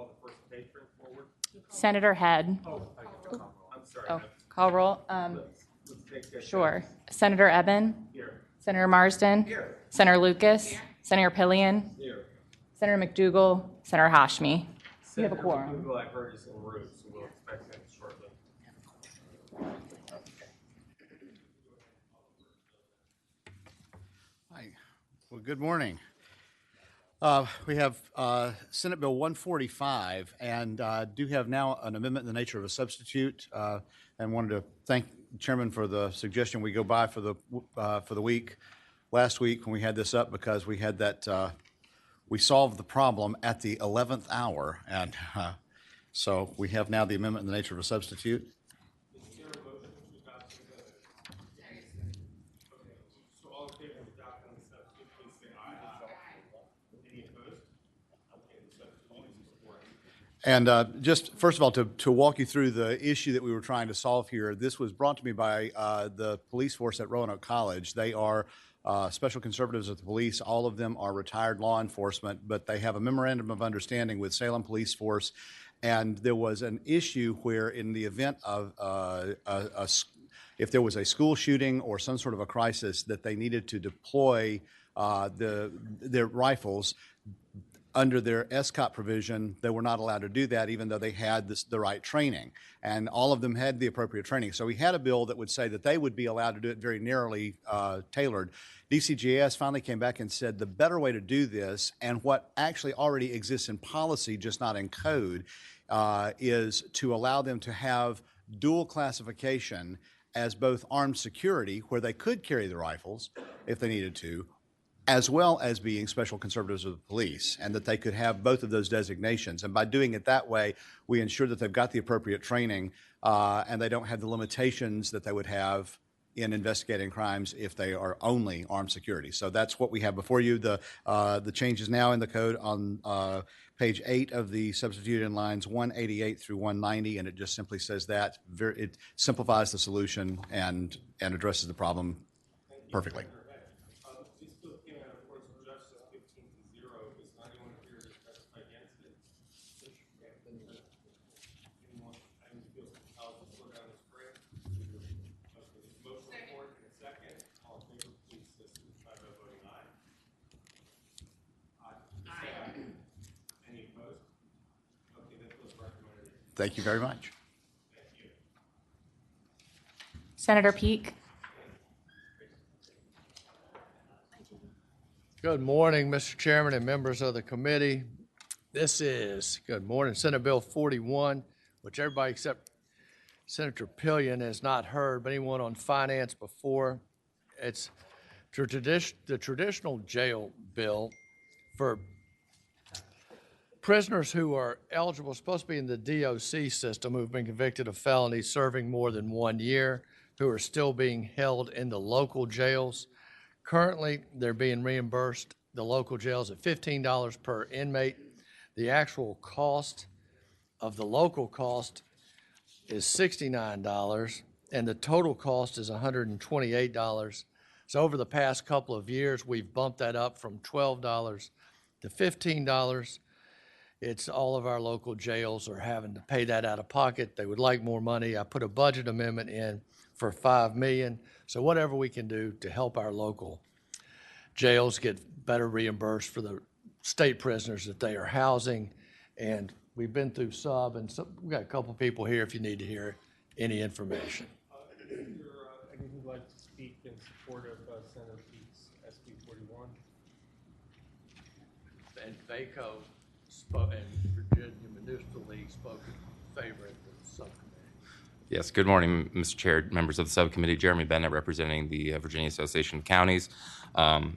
call the first patron forward. Senator Head. Oh, I'm sorry. Oh, call roll. Let's take that. Sure. Senator Eben. Here. Senator Marsden. Here. Senator Lucas. Here. Senator Pillion. Here. Senator McDougal. Senator Hashmi. You have a quorum. Senator McDougal, I've heard is en route, so we'll expect him shortly. Hi. Well, good morning. We have Senate Bill 145, and do have now an amendment in the nature of a substitute, and wanted to thank the Chairman for the suggestion we go by for the week last week when we had this up, because we had that we solved the problem at the 11th hour, and so we have now the amendment in the nature of a substitute. And just first of all, to walk you through the issue that we were trying to solve here, this was brought to me by the police force at Roanoke College. They are special conservatives of the police. All of them are retired law enforcement, but they have a memorandum of understanding with Salem Police Force. And there was an issue where, in the event of if there was a school shooting or some sort of a crisis, that they needed to deploy their rifles. Under their SCOP provision, they were not allowed to do that, even though they had the right training. And all of them had the appropriate training. So we had a bill that would say that they would be allowed to do it very narrowly tailored. DCGS finally came back and said the better way to do this, and what actually already exists in policy, just not in code, is to allow them to have dual classification as both armed security, where they could carry the rifles if they needed to, as well as being special conservatives of the police, and that they could have both of those designations. And by doing it that way, we ensure that they've got the appropriate training, and they don't have the limitations that they would have in investigating crimes if they are only armed security. So that's what we have before you. The change is now in the code on page 8 of the substitute in lines 188 through 190, and it just simply says that. It simplifies the solution and addresses the problem perfectly. Thank you very much. Thank you. Senator Peake. Good morning, Mr. Chairman and members of the committee. This is, good morning, Senate Bill 41, which everybody except Senator Pillion has not heard, but anyone on finance before. It's the traditional jail bill for prisoners who are eligible, supposed to be in the DOC system, who've been convicted of felonies serving more than 1 year, who are still being held in the local jails. Currently, they're being reimbursed, the local jails, at $15 per inmate. The actual cost of the local cost is $69, and the total cost is $128. So over the past couple of years, we've bumped that up from $12 to $15. It's all of our local jails are having to pay that out of pocket. They would like more money. I put a budget amendment in for $5 million. So whatever we can do to help our local jails get better reimbursed for the state prisoners that they are housing. And we've been through sub, and we've got a couple people here if you need to hear any information. Anyone who'd like to speak in support of Senator Peake's SB 41? And VACO and Virginia Municipal League spoke in favor of the subcommittee. Yes, good morning, Mr. Chair, members of the subcommittee. Jeremy Bennett representing the Virginia Association of Counties.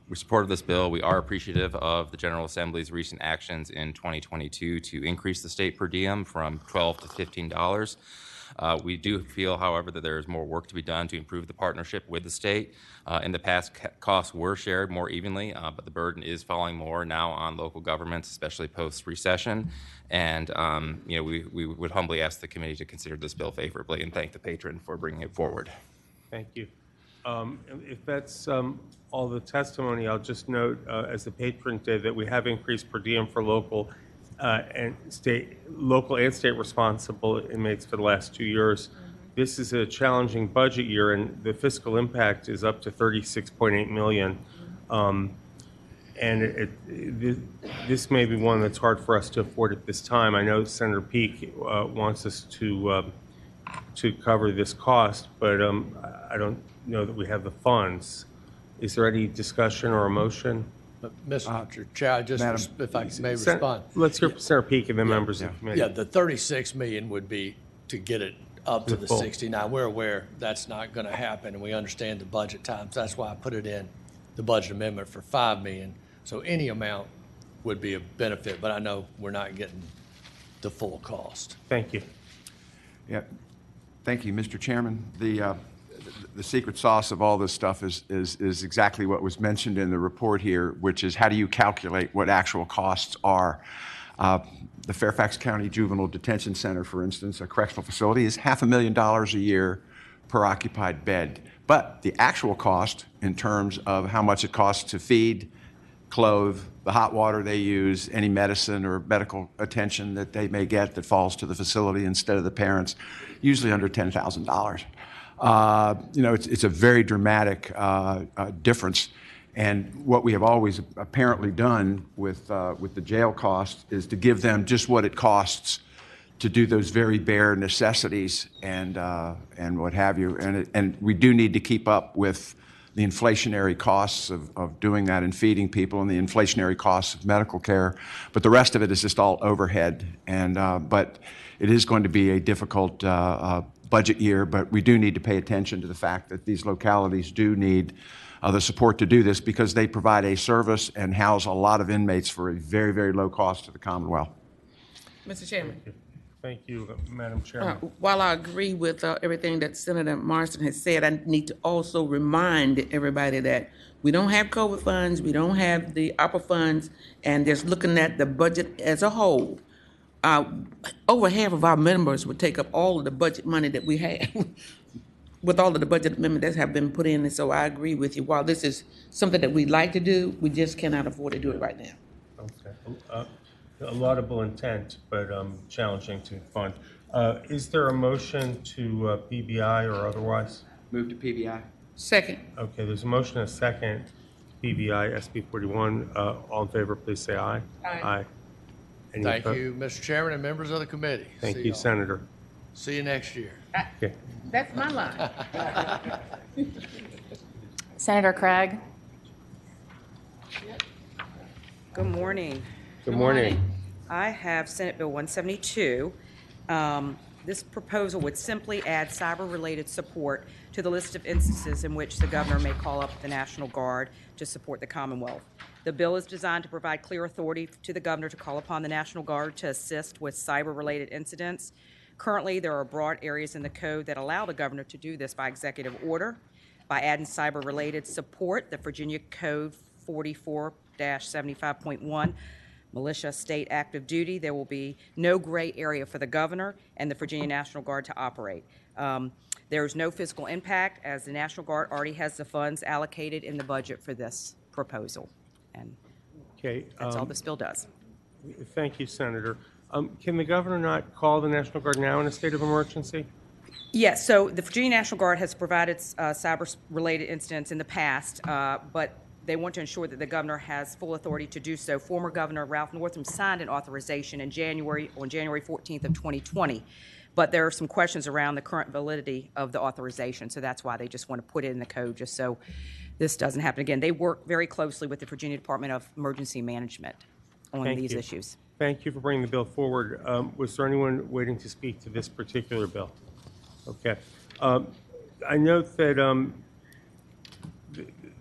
We supported this bill. We are appreciative of the General Assembly's recent actions in 2022 to increase the state per diem from $12 to $15. We do feel, however, that there is more work to be done to improve the partnership with the state. In the past, costs were shared more evenly, but the burden is falling more now on local governments, especially post-recession. And we would humbly ask the committee to consider this bill favorably and thank the patron for bringing it forward. Thank you. If that's all the testimony, I'll just note, as the patron did, that we have increased per diem for local and local and state responsible inmates for the last 2 years. This is a challenging budget year, and the fiscal impact is up to $36.8 million. And this may be one that's hard for us to afford at this time. I know Senator Peake wants us to cover this cost, but I don't know that we have the funds. Is there any discussion or a motion? Mr. Chair, just if I may Sen- respond. Let's hear from Senator Peake and then members of the committee. Yeah, the 36 million would be to get it up to the full. 69. We're aware that's not going to happen, and we understand the budget times. That's why I put it in the budget amendment for 5 million. So any amount would be a benefit, but I know we're not getting the full cost. Thank you. Yeah, thank you, Mr. Chairman. The secret sauce of all this stuff is exactly what was mentioned in the report here, which is how do you calculate what actual costs are. The Fairfax County Juvenile Detention Center, for instance, a correctional facility, is $500,000 a year per occupied bed. But the actual cost in terms of how much it costs to feed, clothe, the hot water they use, any medicine or medical attention that they may get that falls to the facility instead of the parents, usually under $10,000. It's a very dramatic difference. And what we have always apparently done with the jail costs is to give them just what it costs to do those very bare necessities and what have you. And we do need to keep up with the inflationary costs of doing that and feeding people and the inflationary costs of medical care. But the rest of it is just all overhead. But it is going to be a difficult budget year, but we do need to pay attention to the fact that these localities do need the support to do this because they provide a service and house a lot of inmates for a very, very low cost to the Commonwealth. Mr. Chairman, Thank you, Madam Chairman. while I agree with everything that Senator Marston has said, I need to also remind everybody that we don't have COVID funds, we don't have the ARPA funds, and just looking at the budget as a whole, over half of our members would take up all of the budget money that we have with all of the budget amendments that have been put in. And so I agree with you. While this is something that we'd like to do, we just cannot afford to do it right now. Okay. A laudable intent, but challenging to fund. Is there a motion to PBI or otherwise? Move to PBI. Second. Okay, there's a motion and a second. PBI, SB 41. All in favor, please say aye. Aye. Any Thank opposed? you, Mr. Chairman and members of the committee. Thank See you, y'all. Senator. See you next year. Okay. That's my line. Senator Craig? Good morning. Good morning. I have Senate Bill 172. This proposal would simply add cyber-related support to the list of instances in which the governor may call up the National Guard to support the Commonwealth. The bill is designed to provide clear authority to the governor to call upon the National Guard to assist with cyber-related incidents. Currently, there are broad areas in the code that allow the governor to do this by executive order. By adding cyber-related support, the Virginia Code 44-75.1, militia state active duty, there will be no gray area for the governor and the Virginia National Guard to operate. There is no fiscal impact as the National Guard already has the funds allocated in the budget for this proposal. And Okay. that's all this bill does. Thank you, Senator. Can the governor not call the National Guard now in a state of emergency? Yes, so the Virginia National Guard has provided cyber-related incidents in the past, but they want to ensure that the governor has full authority to do so. Former Governor Ralph Northam signed an authorization on January 14th of 2020, but there are some questions around the current validity of the authorization, so that's why they just want to put it in the code just so this doesn't happen again. They work very closely with the Virginia Department of Emergency Management on Thank these you. issues. Thank you for bringing the bill forward. Was there anyone waiting to speak to this particular bill? Okay. I note that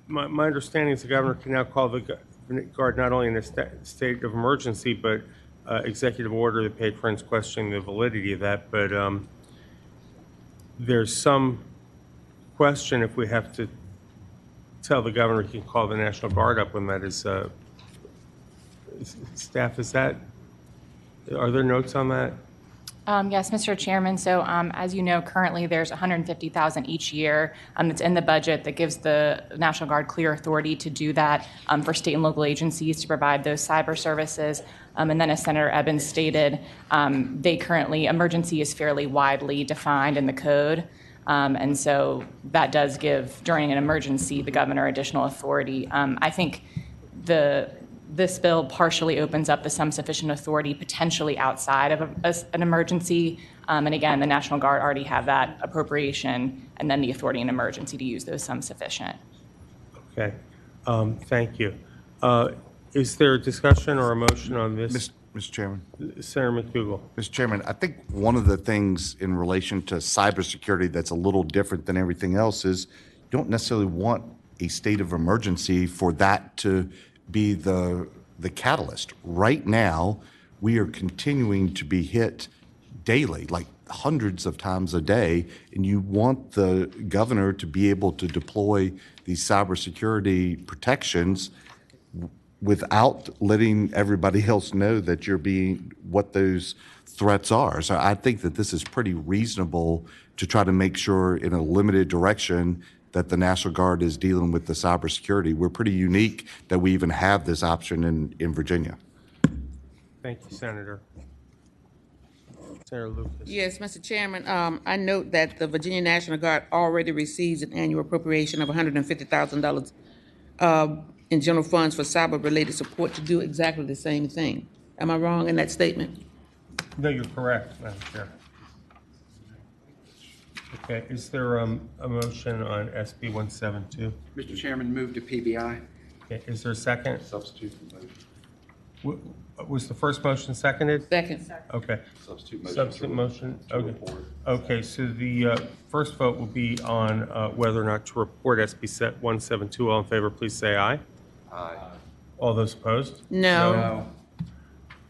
my understanding is the governor can now call the Guard not only in a state of emergency, but executive order. The patrons questioning the validity of that, but there's some question if we have to tell the governor he can call the National Guard up when that is. Staff, are there notes on that? Yes, Mr. Chairman. So as you know, currently there's $150,000 each year that's in the budget that gives the National Guard clear authority to do that for state and local agencies to provide those cyber services. And then as Senator Evans stated, emergency is fairly widely defined in the code. And so that does give, during an emergency, the governor additional authority. I think this bill partially opens up the some sufficient authority potentially outside of an emergency. And again, the National Guard already have that appropriation and then the authority in emergency to use those some sufficient. Okay, thank you. Is there a discussion or a motion on this? Mr. Chairman. Senator McDougal. Mr. Chairman, I think one of the things in relation to cybersecurity that's a little different than everything else is you don't necessarily want a state of emergency for that to be the catalyst. Right now, we are continuing to be hit daily, like hundreds of times a day, and you want the governor to be able to deploy these cybersecurity protections without letting everybody else know that you're being what those threats are. So I think that this is pretty reasonable to try to make sure in a limited direction that the National Guard is dealing with the cybersecurity. We're pretty unique that we even have this option in Virginia. Thank you, Senator. Senator Lucas. Yes, Mr. Chairman, I note that the Virginia National Guard already receives an annual appropriation of $150,000 in general funds for cyber-related support to do exactly the same thing. Am I wrong in that statement? No, you're correct, Madam Chair. Okay, is there a motion on SB 172? Mr. Chairman, move to PBI. Okay, is there a second? Substitute motion. Was the first motion seconded? Second. Okay. Substitute motion. To Okay. report. Okay, so the first vote will be on whether or not to report SB 172. All in favor, please say aye. Aye. All those opposed? No.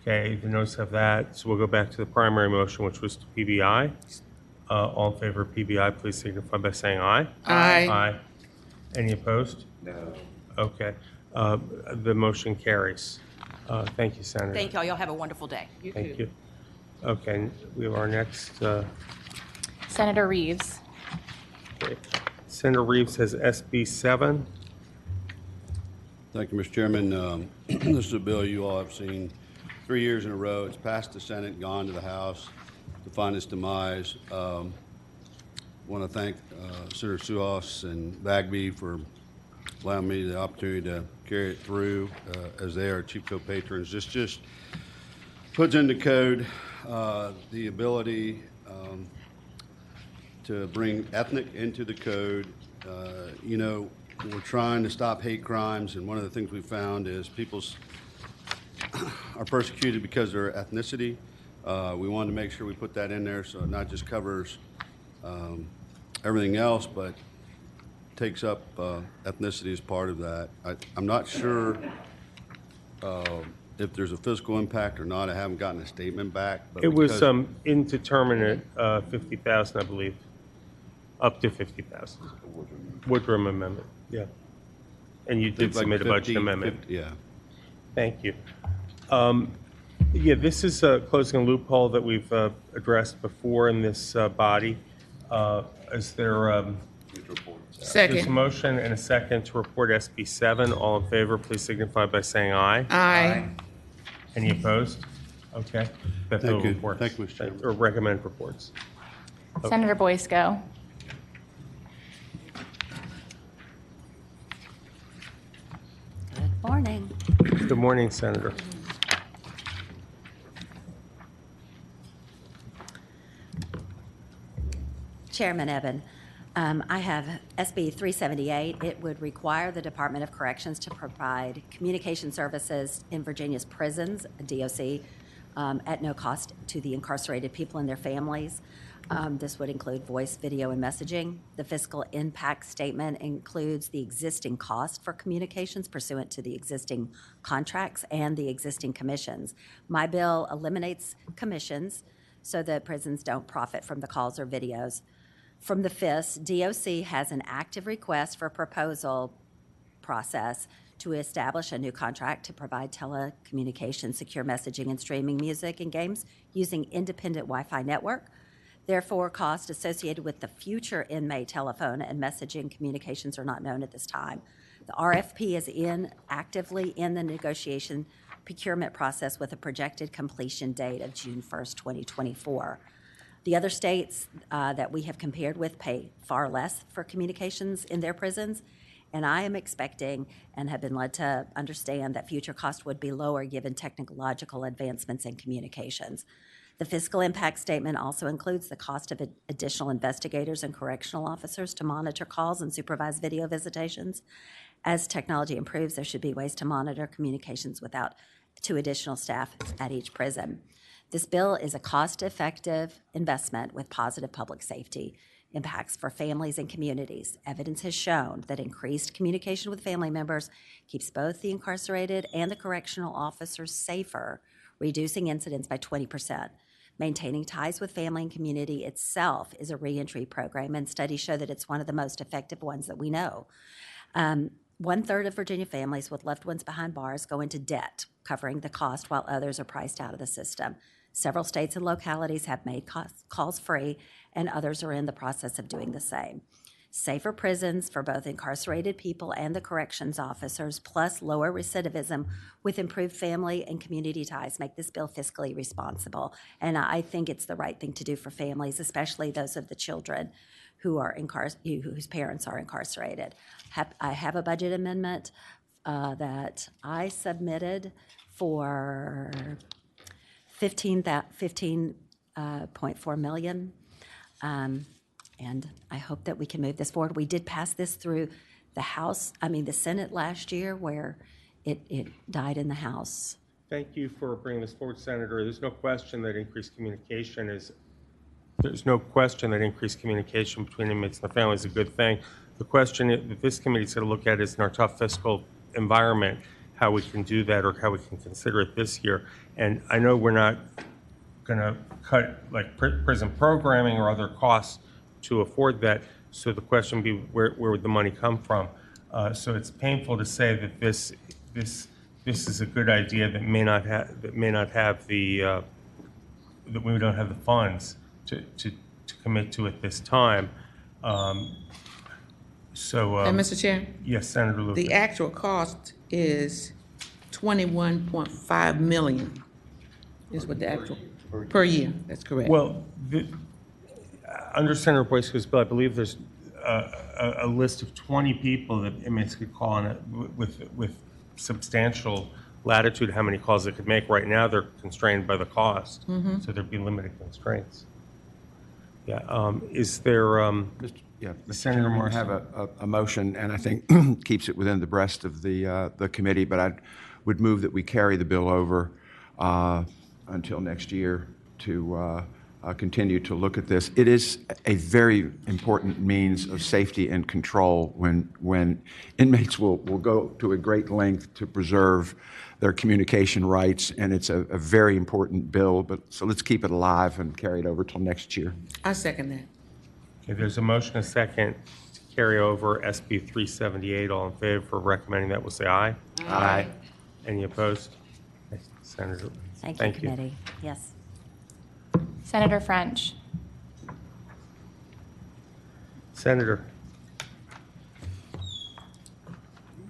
Okay, the noes have that. So we'll go back to the primary motion, which was to PBI. All in favor of PBI, please signify by saying aye. Aye. Aye. Any opposed? No. Okay. The motion carries. Thank you, Senator. Thank y'all. Y'all have a wonderful day. Thank you. Okay, we have our next. Senator Reeves. Okay. Senator Reeves has SB 7. Thank you, Mr. Chairman. This is a bill you all have seen 3 years in a row. It's passed the Senate, gone to the House to find its demise. Want to thank Senator Suhas and Bagby for allowing me the opportunity to carry it through as they are chief co-patrons. This just puts into code the ability to bring ethnic into the code. You know, we're trying to stop hate crimes, and one of the things we found is people are persecuted because of their ethnicity. We wanted to make sure we put that in there so it not just covers everything else, but takes up ethnicity as part of that. I'm not sure if there's a fiscal impact or not. I haven't gotten a statement back. But It was because- indeterminate, 50,000, I believe, up to 50,000. Woodrum Amendment, yeah. And you did like submit a 50, budget amendment. 50, yeah. Thank you. Yeah, this is closing a loophole that we've addressed before in this body. Is there there's a Second. motion and a second to report SB 7. All in favor, please signify by saying aye. Aye. Any opposed? Okay. That bill Thank you. reports. Thank you, Mr. Chairman. Or recommend reports. Senator Boysko. Good morning. Good morning, Senator. Chairman Eben, I have SB 378. It would require the Department of Corrections to provide communication services in Virginia's prisons, DOC, at no cost to the incarcerated people and their families. This would include voice, video, and messaging. The fiscal impact statement includes the existing cost for communications pursuant to the existing contracts and the existing commissions. My bill eliminates commissions so that prisons don't profit from the calls or videos. From the FIS, DOC has an active request for proposal process to establish a new contract to provide telecommunications, secure messaging, and streaming music and games using independent Wi-Fi network. Therefore, costs associated with the future inmate telephone and messaging communications are not known at this time. The RFP is actively in the negotiation procurement process with a projected completion date of June 1st, 2024. The other states that we have compared with pay far less for communications in their prisons, and I am expecting and have been led to understand that future costs would be lower given technological advancements in communications. The fiscal impact statement also includes the cost of additional investigators and correctional officers to monitor calls and supervise video visitations. As technology improves, there should be ways to monitor communications without 2 additional staff at each prison. This bill is a cost-effective investment with positive public safety impacts for families and communities. Evidence has shown that increased communication with family members keeps both the incarcerated and the correctional officers safer, reducing incidents by 20%. Maintaining ties with family and community itself is a reentry program, and studies show that it's one of the most effective ones that we know. 1/3 of Virginia families with loved ones behind bars go into debt, covering the cost while others are priced out of the system. Several states and localities have made calls free, and others are in the process of doing the same. Safer prisons for both incarcerated people and the corrections officers, plus lower recidivism with improved family and community ties, make this bill fiscally responsible. And I think it's the right thing to do for families, especially those of the children who are whose parents are incarcerated. I have a budget amendment that I submitted for $15.4 million. And I hope that we can move this forward. We did pass this through the Senate last year, where it died in the House. Thank you for bringing this forward, Senator. There's no question that increased communication between inmates and the family is a good thing. The question that this committee is going to look at is, in our tough fiscal environment, how we can do that or how we can consider it this year. And I know we're not going to cut like prison programming or other costs to afford that. So the question would be, where would the money come from? So it's painful to say that this is a good idea that may not have that we don't have the funds to commit to at this time. And Mr. Chair? Yes, Senator Lucas. The actual cost is $21.5 million is what the actual, per year, that's correct. Well, under Senator Boyce's bill, I believe there's a list of 20 people that inmates could call on with substantial latitude how many calls they could make. Right now, they're constrained by the cost, so there'd be limited constraints. Yeah. Is there, Senator Morrison? I have a motion, and I think keeps it within the breast of the committee, but I would move that we carry the bill over until next year to continue to look at this. It is a very important means of safety and control when inmates will go to a great length to preserve their communication rights, and it's a very important bill. So let's keep it alive and carry it over till next year. I second that. Okay, there's a motion, a second, to carry over SB 378. All in favor of recommending that will say aye. Aye. Any opposed? Senator. Thank you, committee. Yes. Senator French. Senator.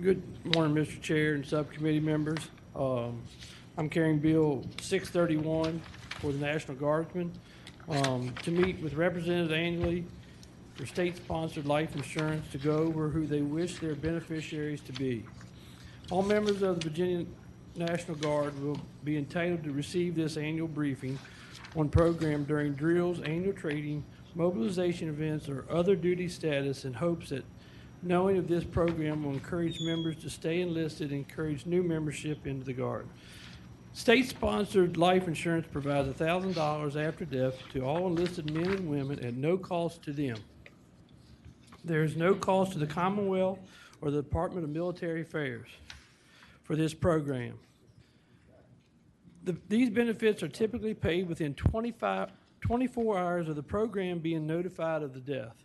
Good morning, Mr. Chair and subcommittee members. I'm carrying Bill 631 for the National Guardsmen to meet with representatives annually for state-sponsored life insurance to go over who they wish their beneficiaries to be. All members of the Virginia National Guard will be entitled to receive this annual briefing on program during drills, annual training, mobilization events, or other duty status, in hopes that knowing of this program will encourage members to stay enlisted and encourage new membership into the Guard. State-sponsored life insurance provides $1,000 after death to all enlisted men and women at no cost to them. There is no cost to the Commonwealth or the Department of Military Affairs for this program. These benefits are typically paid within 24 hours of the program being notified of the death.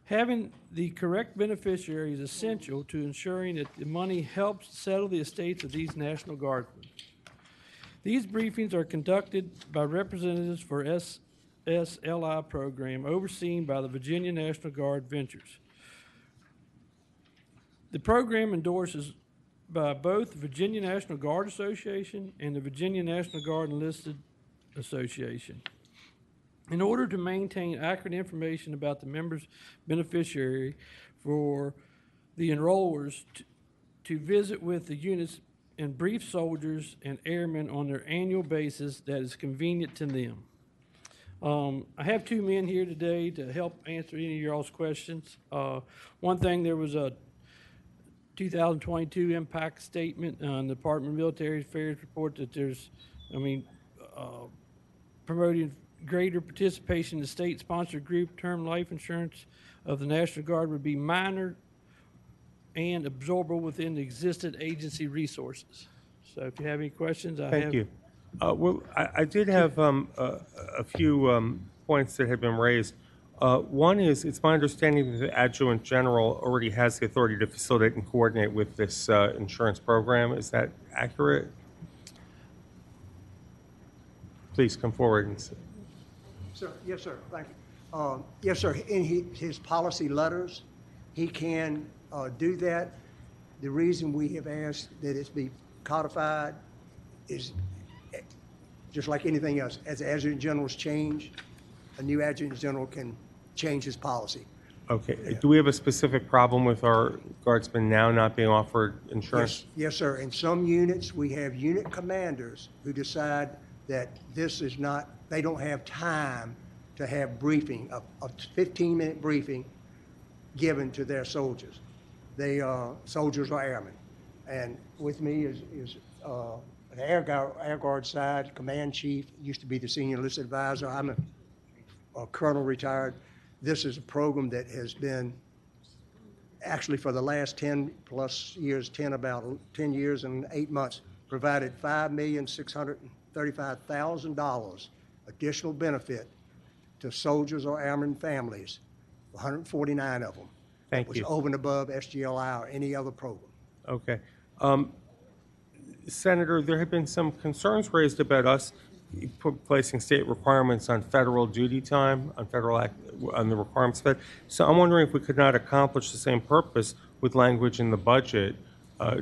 Having the correct beneficiary is essential to ensuring that the money helps settle the estates of these National Guardsmen. These briefings are conducted by representatives for SSLI program overseen by the Virginia National Guard Ventures. The program endorses by both the Virginia National Guard Association and the Virginia National Guard Enlisted Association. In order to maintain accurate information about the member's beneficiary for the enrollers to visit with the units and brief soldiers and airmen on their annual basis that is convenient to them. I have two men here today to help answer any of y'all's questions. One thing, there was a 2022 impact statement on the Department of Military Affairs report that there's, promoting greater participation in the state-sponsored group term life insurance of the National Guard would be minor and absorbable within the existing agency resources. So if you have any questions, Thank you. Well, I did have a few points that had been raised. One is, it's my understanding that the Adjutant General already has the authority to facilitate and coordinate with this insurance program. Is that accurate? Please come forward and say. Sir, yes, sir. Thank you. Yes, sir. In his policy letters, he can do that. The reason we have asked that it be codified is just like anything else. As adjutant generals change, a new adjutant general can change his policy. Okay. Yeah. Do we have a specific problem with our guardsmen now not being offered insurance? Yes, sir. In some units, we have unit commanders who decide that this is not, they don't have time to have briefing, a 15-minute briefing given to their soldiers. They soldiers are airmen. And with me is an Air Guard side, command chief, used to be the senior enlisted advisor. I'm a colonel retired. This is a program that has been actually for the last 10 plus years, about 10 years and 8 months, provided $5,635,000 additional benefit to soldiers or airmen families, 149 of them. Thank was you. over and above SGLI or any other program. Okay. Senator, there have been some concerns raised about us placing state requirements on federal duty time, on the requirements of it. So I'm wondering if we could not accomplish the same purpose with language in the budget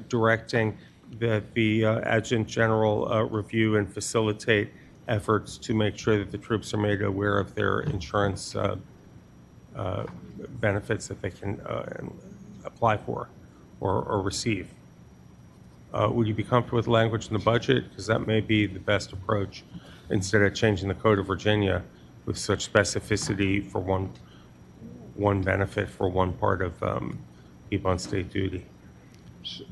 directing that the Adjutant General review and facilitate efforts to make sure that the troops are made aware of their insurance benefits that they can apply for or receive. Would you be comfortable with language in the budget? Because that may be the best approach instead of changing the Code of Virginia with such specificity for one benefit for one part of people on state duty. So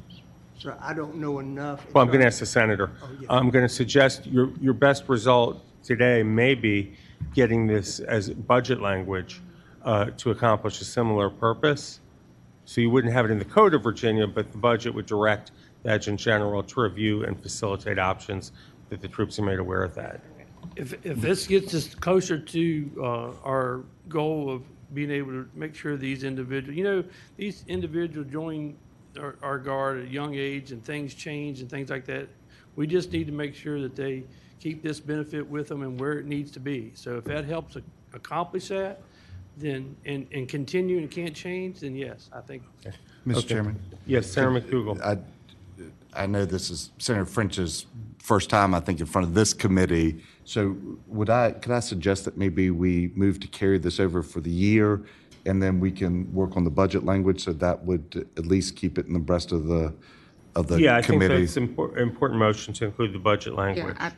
I don't know enough. Well, I'm going to ask the senator. Oh, yeah. I'm going to suggest your best result today may be getting this as budget language to accomplish a similar purpose. So you wouldn't have it in the Code of Virginia, but the budget would direct the Adjutant General to review and facilitate options that the troops are made aware of that. If this gets us closer to our goal of being able to make sure these individuals, these individuals join our Guard at a young age and things change and things like that. We just need to make sure that they keep this benefit with them and where it needs to be. So if that helps accomplish that, then, and continue and can't change, then yes, I think. Okay. Mr. Chairman? Yes, Senator McDougal. I know this is Senator French's first time, I think, in front of this committee. So could I suggest that maybe we move to carry this over for the year, and then we can work on the budget language, so that would at least keep it in the breast of the Yeah, I think committee? that's an important motion to include the budget language. Yeah,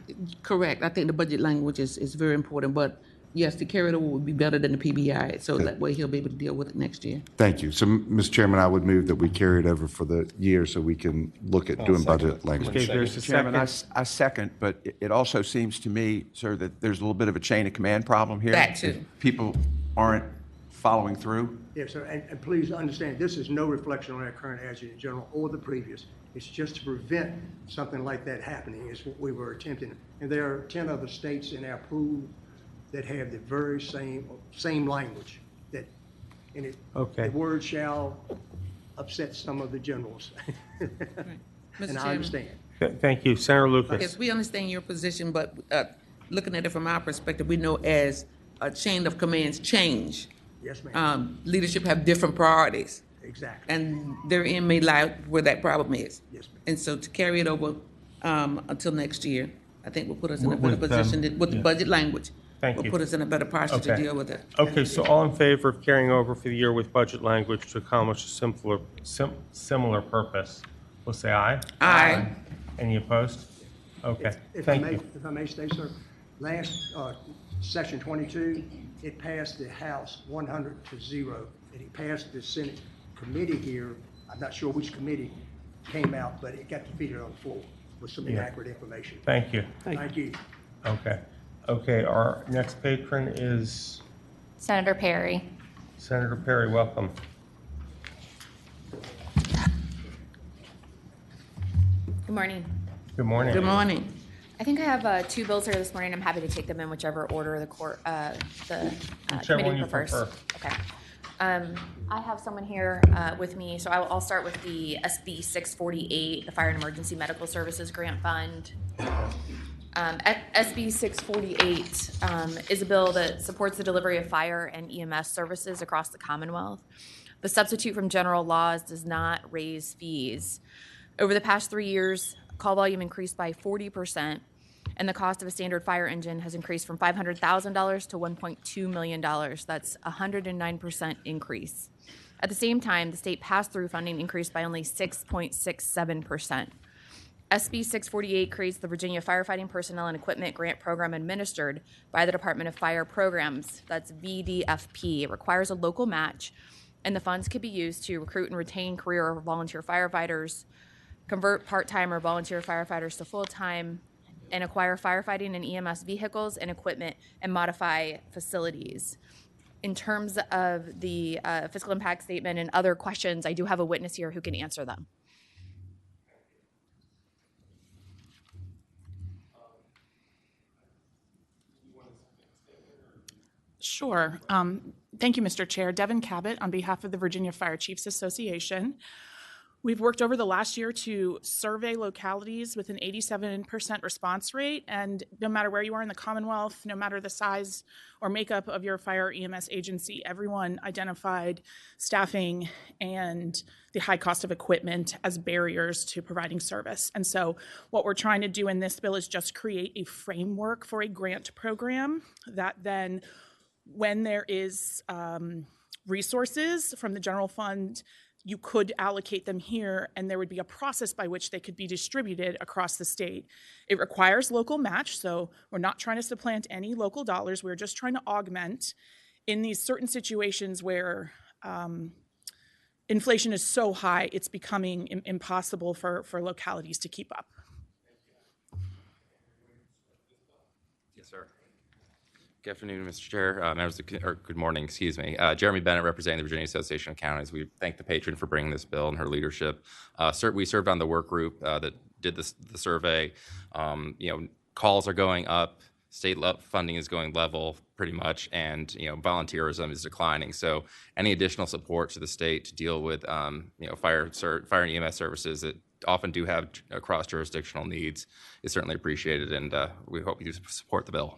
correct. I think the budget language is very important, but yes, to carry it over would be better than the PBI, so that way he'll be able to deal with it next year. Thank you. So, Mr. Chairman, I would move that we carry it over for the year so we can look at doing budget language. Okay, there's a Mr. Chairman, second. I second, but it also seems to me, sir, that there's a little bit of a chain of command problem here. That too. If people aren't following through. Yes, sir. And please understand, this is no reflection on our current Adjutant General or the previous. It's just to prevent something like that happening is what we were attempting. And there are 10 other states in our pool that have the very same language that and Okay. the word shall upset some of the generals. Mr. And I Chairman. understand. Thank you. Senator Lucas. Yes, we understand your position, but looking at it from our perspective, we know as a chain of commands change, Yes, ma'am. leadership have different priorities. Exactly. And therein may lie where that problem is. Yes, ma'am. And so to carry it over until next year, I think will put us in a better With, position with the yeah. budget language. Thank Will you. put us in a better posture to Okay. deal with it. Okay, so all in favor of carrying over for the year with budget language to accomplish a similar purpose, will say aye. Aye. Any opposed? Okay, If thank you. I may say, sir, last, section 22, it passed the House 100-0, and it passed the Senate committee here. I'm not sure which committee came out, but it got defeated on the floor with some inaccurate information. Thank you. Thank you. Okay. Okay, our next patron is Senator Perry. Senator Perry. Welcome. Good morning. Good morning. Good morning. I think I have two bills here this morning. I'm happy to take them in whichever order the Whichever one committee you prefers. prefer. Okay. I have someone here with me, so I'll start with the SB 648, the Fire and Emergency Medical Services Grant Fund. SB 648 is a bill that supports the delivery of fire and EMS services across the Commonwealth. The substitute from general laws does not raise fees. Over the past 3 years, call volume increased by 40%, and the cost of a standard fire engine has increased from $500,000 to $1.2 million. That's a 109% increase. At the same time, the state pass-through funding increased by only 6.67%. SB 648 creates the Virginia Firefighting Personnel and Equipment Grant Program administered by the Department of Fire Programs. That's VDFP. It requires a local match, and the funds could be used to recruit and retain career or volunteer firefighters, convert part-time or volunteer firefighters to full-time, and acquire firefighting and EMS vehicles and equipment and modify facilities. In terms of the fiscal impact statement and other questions, I do have a witness here who can answer them. Sure. Thank you, Mr. Chair. Devin Cabot on behalf of the Virginia Fire Chiefs Association. We've worked over the last year to survey localities with an 87% response rate, and no matter where you are in the Commonwealth, no matter the size or makeup of your fire EMS agency, everyone identified staffing and the high cost of equipment as barriers to providing service. And so what we're trying to do in this bill is just create a framework for a grant program that then, when there is resources from the general fund, you could allocate them here, and there would be a process by which they could be distributed across the state. It requires local match, so we're not trying to supplant any local dollars. We're just trying to augment in these certain situations where inflation is so high, it's becoming impossible for localities to keep up. Yes, sir. Good afternoon, Mr. Chair, members of or good morning, excuse me. Jeremy Bennett, representing the Virginia Association of Counties. We thank the patron for bringing this bill and her leadership. We served on the work group that did the survey. Calls are going up, state funding is going level pretty much, and volunteerism is declining. So any additional support to the state to deal with fire and EMS services that often do have cross-jurisdictional needs is certainly appreciated, and we hope you support the bill.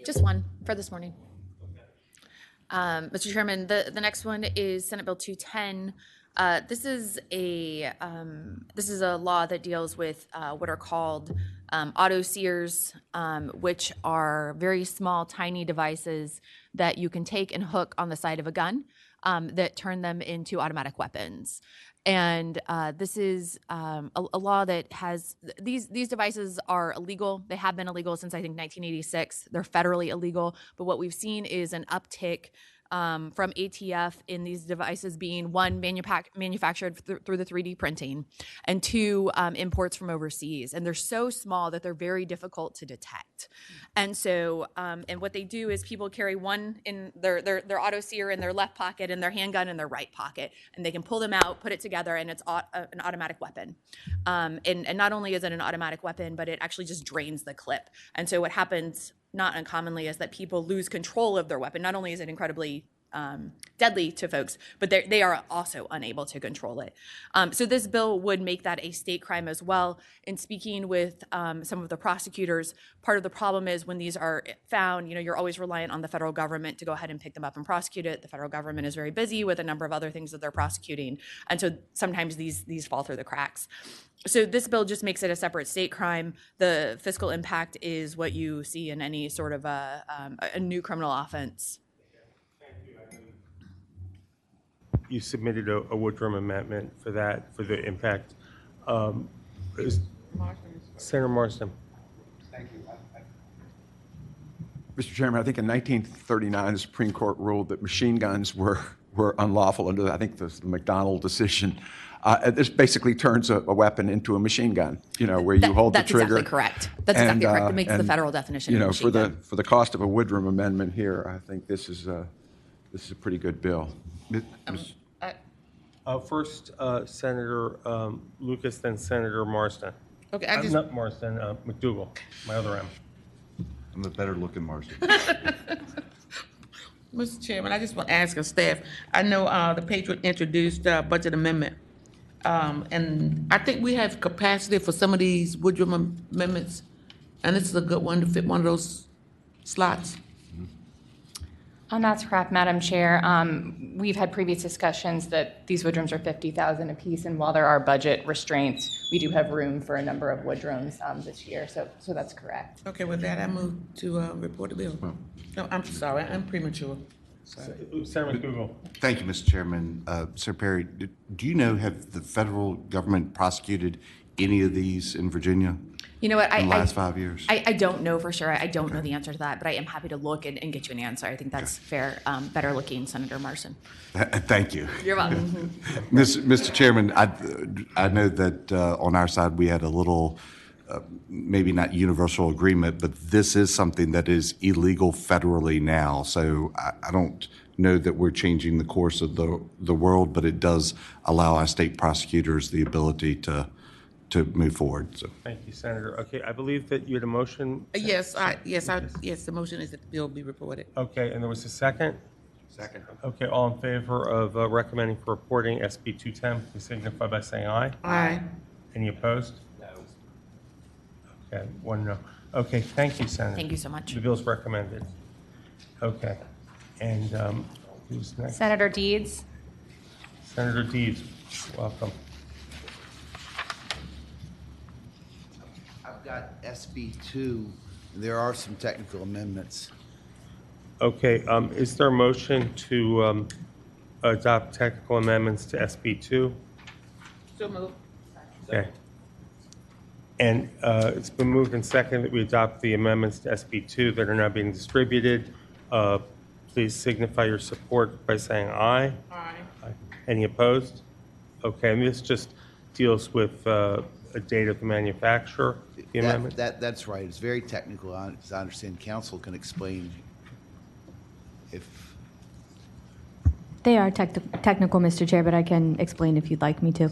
Just one for this morning. Mr. Chairman, the next one is Senate Bill 210. This is a law that deals with what are called auto sears, which are very small, tiny devices that you can take and hook on the side of a gun that turn them into automatic weapons. And this is a law that has these devices are illegal. They have been illegal since I think 1986. They're federally illegal. But what we've seen is an uptick from ATF in these devices being one, manufactured through the 3D printing, and two, imports from overseas. And they're so small that they're very difficult to detect. And so, and what they do is people carry one in their auto sear in their left pocket and their handgun in their right pocket, and they can pull them out, put it together, and it's an automatic weapon. And not only is it an automatic weapon, but it actually just drains the clip. And so what happens not uncommonly is that people lose control of their weapon. Not only is it incredibly deadly to folks, but they are also unable to control it. So this bill would make that a state crime as well. In speaking with some of the prosecutors, part of the problem is when these are found, you're always reliant on the federal government to go ahead and pick them up and prosecute it. The federal government is very busy with a number of other things that they're prosecuting. And so sometimes these fall through the cracks. So this bill just makes it a separate state crime. The fiscal impact is what you see in any sort of a new criminal offense. You submitted a Woodrum amendment for that, for the impact. Senator Marsden. Thank you. Mr. Chairman, I think in 1939, the Supreme Court ruled that machine guns were unlawful under, I think, the McDonnell decision. This basically turns a weapon into a machine gun, where you hold the trigger. That's exactly correct. That's exactly correct. It makes the federal definition of machine gun. For the cost of a Woodrum amendment here, I think this is a pretty good bill. First, Senator Lucas, then Senator Marsden. Okay, I'm not Marsden, McDougal, my other M. I'm the better looking Marsden. Mr. Chairman, I just want to ask our staff, I know the Patriot introduced budget amendment, and I think we have capacity for some of these Woodrum amendments, and this is a good one to fit one of those slots. That's correct, Madam Chair. We've had previous discussions that these Woodrums are $50,000 apiece, and while there are budget restraints, we do have room for a number of Woodrums this year, so that's correct. Okay, with that, I move to report the bill. No, I'm sorry, I'm premature. Senator McDougal. Thank you, Mr. Chairman. Sir Perry, do you know, have the federal government prosecuted any of these in Virginia? You know what? In the last 5 years? I don't know for sure. I don't know the answer to that, but I am happy to look and get you an answer. I think that's fair. Better looking, Senator Marsden. Thank you. You're welcome. Mr. Chairman, I know that on our side we had a little, maybe not universal agreement, but this is something that is illegal federally now. So I don't know that we're changing the course of the world, but it does allow our state prosecutors the ability to move forward. So. Thank you, Senator. Okay, I believe that you had a motion. Yes, the motion is that the bill be reported. Okay, and there was a second? Second. Okay, all in favor of recommending for reporting SB 210, please signify by saying aye. Aye. Any opposed? No. Okay, one no. Okay, thank you, Senator. Thank you so much. The bill's recommended. Okay, and who's next? Senator Deeds. Senator Deeds, welcome. I've got SB2, and there are some technical amendments. Okay, is there a motion to adopt technical amendments to SB2? So moved. Okay. And it's been moved and seconded that we adopt the amendments to SB2 that are now being distributed. Please signify your support by saying aye. Aye. Any opposed? Okay, and this just deals with a date of the manufacturer, the amendment? That's right. It's very technical. As I understand, council can explain if... They are technical, Mr. Chair, but I can explain if you'd like me to.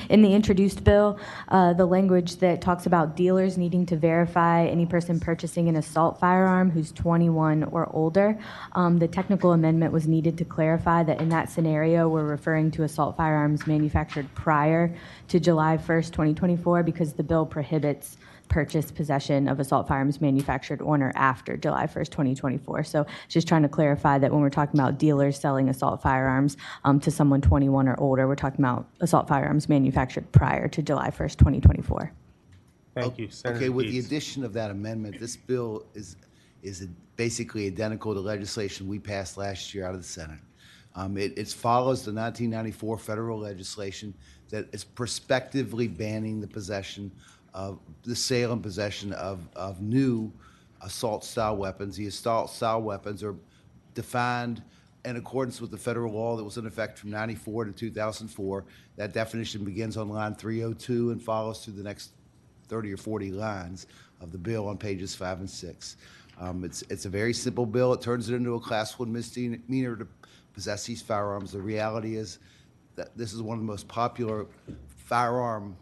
In the introduced bill, the language that talks about dealers needing to verify any person purchasing an assault firearm who's 21 or older, the technical amendment was needed to clarify that in that scenario, we're referring to assault firearms manufactured prior to July 1st, 2024, because the bill prohibits purchase, possession of assault firearms manufactured on or after July 1st, 2024. So just trying to clarify that when we're talking about dealers selling assault firearms to someone 21 or older, we're talking about assault firearms manufactured prior to July 1st, 2024. Thank you. Senator Okay, with the Dietz. addition of that amendment, this bill is basically identical to legislation we passed last year out of the Senate. It follows the 1994 federal legislation that is prospectively banning the possession of the sale and possession of new assault-style weapons. The assault-style weapons are defined in accordance with the federal law that was in effect from 94 to 2004. That definition begins on line 302 and follows through the next 30 or 40 lines of the bill on pages 5 and 6. It's a very simple bill. It turns it into a Class 1 misdemeanor to possess these firearms. The reality is that this is one of the most popular firearms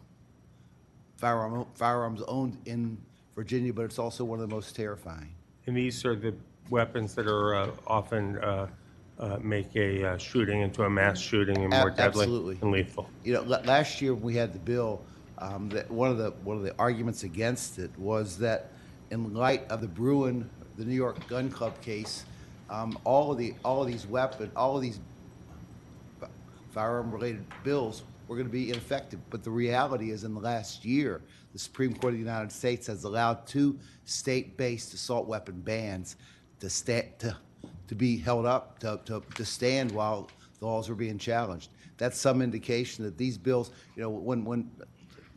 owned in Virginia, but it's also one of the most terrifying. And these are the weapons that are often make a shooting into a mass shooting and more deadly Absolutely. and lethal. You know, last year when we had the bill, that one of the arguments against it was that in light of the New York Gun Club case, all of these firearm-related bills were going to be ineffective. But the reality is, in the last year, the Supreme Court of the United States has allowed 2 state-based assault weapon bans to be held up, to stand while the laws were being challenged. That's some indication that these bills, you know, when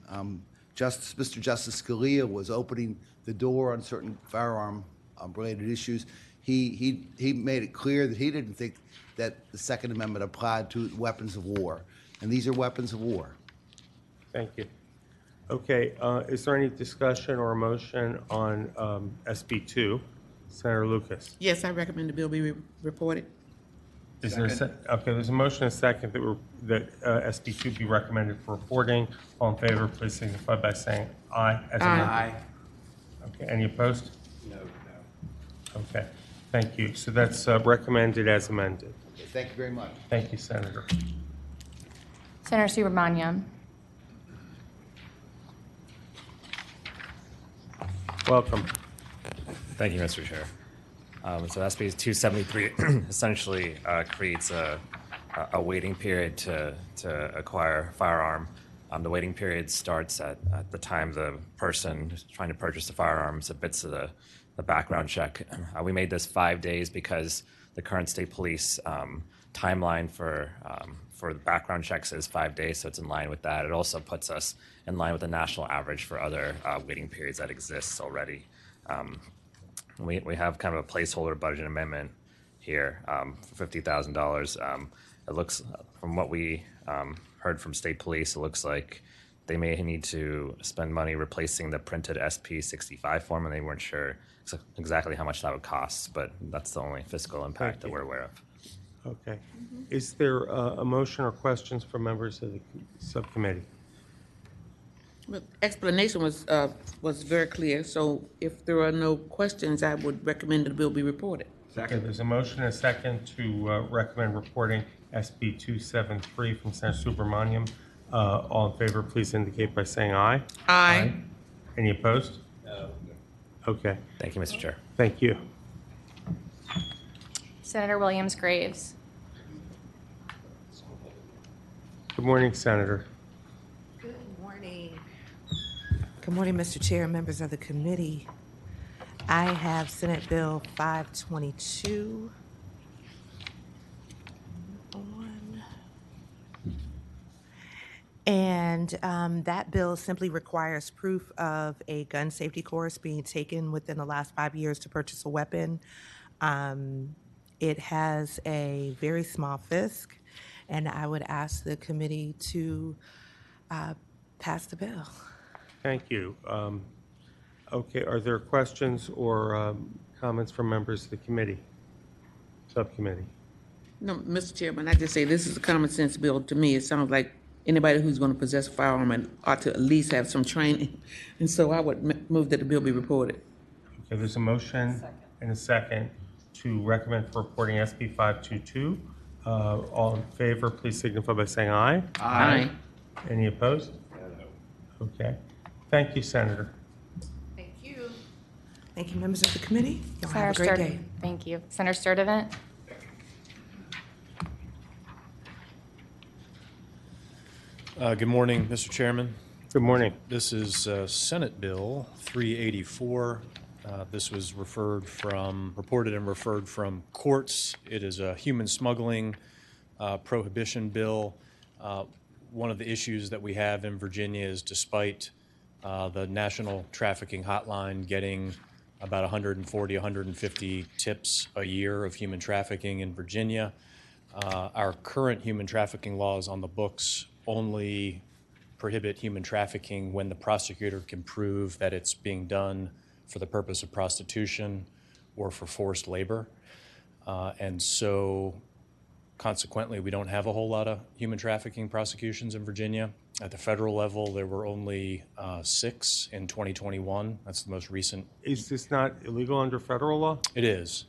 Mr. Justice Scalia was opening the door on certain firearm-related issues, he made it clear that he didn't think that the Second Amendment applied to weapons of war, and these are weapons of war. Thank you. Okay, is there any discussion or motion on SB 2? Senator Lucas. Yes, I recommend the bill be reported. Is there okay, there's a motion and a second that SB 2 be recommended for reporting. All in favor, please signify by saying aye. Aye. Okay, any opposed? No. Okay, thank you. So that's recommended as amended. Thank you very much. Thank you, Senator. Senator Subramaniam. Welcome. Thank you, Mr. Chair. So SB 273 essentially creates a waiting period to acquire a firearm. The waiting period starts at the time the person trying to purchase the firearm submits the background check. We made this 5 days because the current state police timeline for the background checks is 5 days, so it's in line with that. It also puts us in line with the national average for other waiting periods that exists already. We have kind of a placeholder budget amendment here for $50,000. It looks, from what we heard from state police, it looks like they may need to spend money replacing the printed SP65 form, and they weren't sure exactly how much that would cost, but that's the only fiscal impact that we're aware of. Okay. Is there a motion or questions from members of the subcommittee? Well, explanation was very clear, so if there are no questions, I would recommend the bill be reported. Okay, there's a motion and a second to recommend reporting SB 273 from Senator Subramaniam. All in favor, please indicate by saying aye. Aye. Any opposed? No. Okay. Thank you, Mr. Chair. Thank you. Senator Williams Graves. Good morning, Senator. Good morning. Good morning, Mr. Chair and members of the committee. I have Senate Bill 522 on. And that bill simply requires proof of a gun safety course being taken within the last 5 years to purchase a weapon. It has a very small fisc, and I would ask the committee to pass the bill. Thank you. Okay, are there questions or comments from members of the committee, subcommittee? No, Mr. Chairman, I just say this is a common sense bill to me. It sounds like anybody who's going to possess a firearm ought to at least have some training. And so I would move that the bill be reported. Okay, there's a motion and a second to recommend for reporting SB 522. All in favor, please signify by saying aye. Aye. Any opposed? No. Okay. Thank you, Senator. Thank you, members of the committee. Y'all Senator have a great Sturtevant. day. Thank you. Senator Sturtevant. Good morning, Mr. Chairman. Good morning. This is Senate Bill 384. This was reported and referred from courts. It is a human smuggling prohibition bill. One of the issues that we have in Virginia is despite the National Trafficking Hotline getting about 140, 150 tips a year of human trafficking in Virginia, our current human trafficking laws on the books only prohibit human trafficking when the prosecutor can prove that it's being done for the purpose of prostitution or for forced labor. And so consequently, we don't have a whole lot of human trafficking prosecutions in Virginia. At the federal level, there were only 6 in 2021. That's the most recent. Is this not illegal under federal law? It is.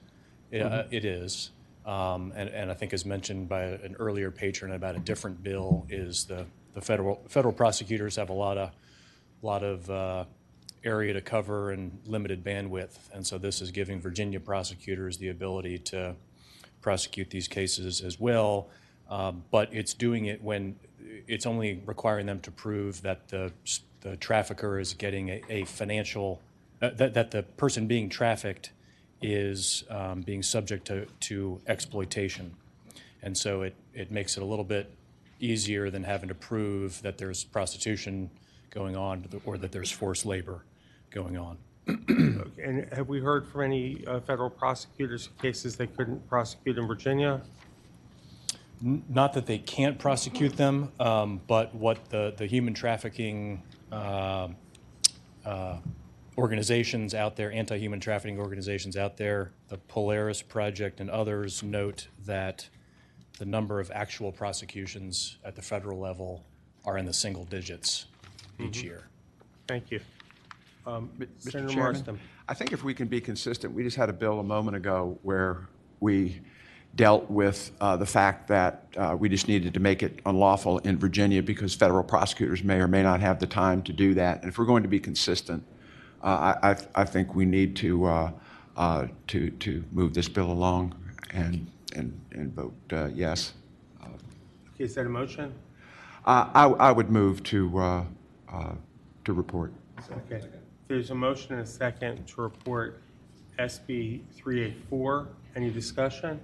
It is. And I think as mentioned by an earlier patron about a different bill is the federal prosecutors have a lot of area to cover and limited bandwidth. And so this is giving Virginia prosecutors the ability to prosecute these cases as well. But it's doing it when it's only requiring them to prove that the trafficker is getting a financial, that the person being trafficked is being subject to exploitation. And so it makes it a little bit easier than having to prove that there's prostitution going on or that there's forced labor going on. Okay. And have we heard from any federal prosecutors cases they couldn't prosecute in Virginia? Not that they can't prosecute them, but what the human trafficking organizations out there, anti-human trafficking organizations out there, the Polaris Project and others note that the number of actual prosecutions at the federal level are in the single digits each year. Thank you. Mr. Senator Chairman, Marsden. I think if we can be consistent, we just had a bill a moment ago where we dealt with the fact that we just needed to make it unlawful in Virginia because federal prosecutors may or may not have the time to do that. And if we're going to be consistent, I think we need to move this bill along and vote yes. Okay, is that a motion? I would move to report. Okay. There's a motion and a second to report SB 384. Any discussion?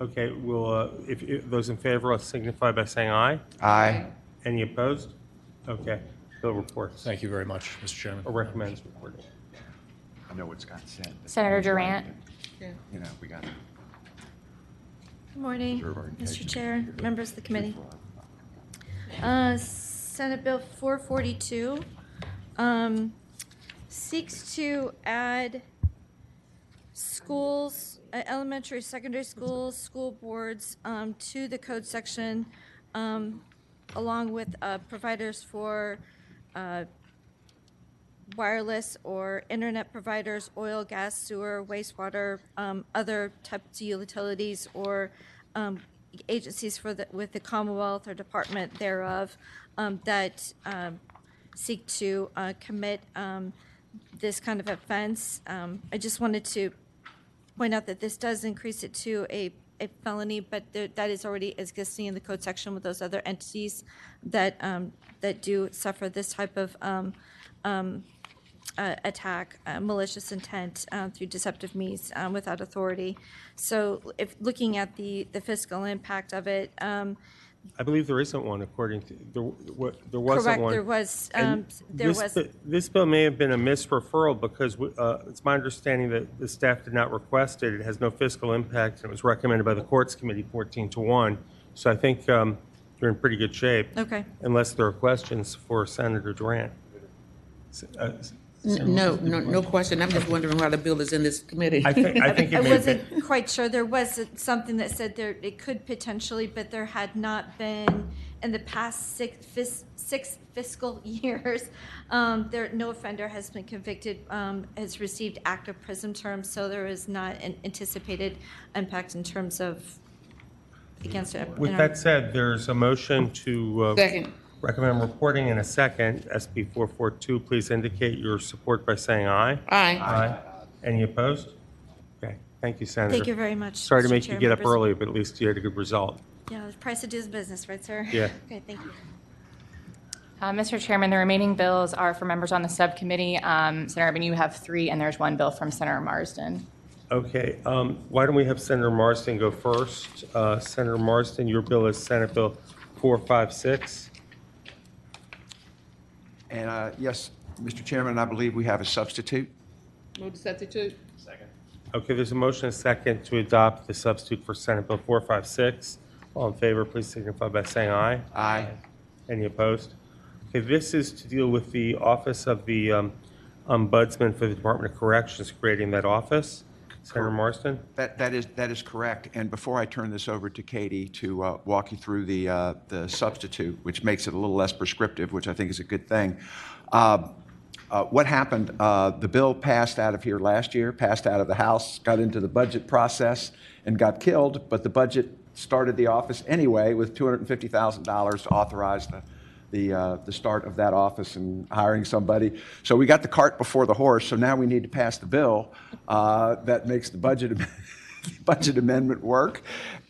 Okay, we'll, if those in favor, will signify by saying aye. Aye. Any opposed? Okay, bill reports. Thank you very much, Mr. Chairman. Or recommends reporting. I know what Scott said. Senator Durant. You know, we got to. Good morning, Reserve our Mr. intentions. Chair, members of the committee. Senate Bill 442 seeks to add schools, elementary, secondary schools, school boards to the code section, along with providers for wireless or internet providers, oil, gas, sewer, wastewater, other types of utilities, or agencies with the Commonwealth or department thereof that seek to commit this kind of offense. I just wanted to point out that this does increase it to a felony, but that is already existing in the code section with those other entities that that do suffer this type of attack, malicious intent through deceptive means without authority. So if looking at the fiscal impact of it, I believe there isn't one according to, there wasn't correct, one. there was, And there was. This bill may have been a misreferral because it's my understanding that the staff did not request it. It has no fiscal impact, and it was recommended by the Courts Committee 14-1. So I think you're in pretty good shape. Okay. Unless there are questions for Senator Durant. No question. I'm just wondering why the bill is in this committee. I think I it may wasn't quite sure. There was something that said there it could potentially, but there had not been in the past six fiscal years. No offender has been convicted, has received active prison terms, so there is not an anticipated impact in terms of against it. With that said, there's a motion to Second. recommend reporting in a second. SB 442, please indicate your support by saying aye. Aye. Any opposed? Okay, thank you, Senator. Thank you very much, Sorry to Mr. make you Chair, get up members. early, but at least you had a good result. Yeah, the price of doing business, right, sir? Yeah. Okay, thank you. Mr. Chairman, the remaining bills are for members on the subcommittee. Senator Urban, you have 3, and there's 1 bill from Senator Marsden. Okay, why don't we have Senator Marsden go first? Senator Marsden, your bill is Senate Bill 456. And yes, Mr. Chairman, I believe we have a substitute. Move to substitute. Okay, there's a motion and a second to adopt the substitute for Senate Bill 456. All in favor, please signify by saying aye. Aye. Any opposed? Okay, this is to deal with the Office of the Ombudsman for the Department of Corrections, creating that office. Senator Marsden? That is correct. And before I turn this over to Katie to walk you through the substitute, which makes it a little less prescriptive, which I think is a good thing. What happened, the bill passed out of here last year, passed out of the House, got into the budget process and got killed, but the budget started the office anyway with $250,000 to authorize the start of that office and hiring somebody. So we got the cart before the horse, so now we need to pass the bill that makes the budget amendment work.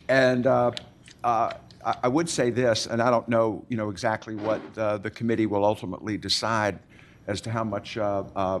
And I would say this, and I don't know, exactly what the committee will ultimately decide as to how much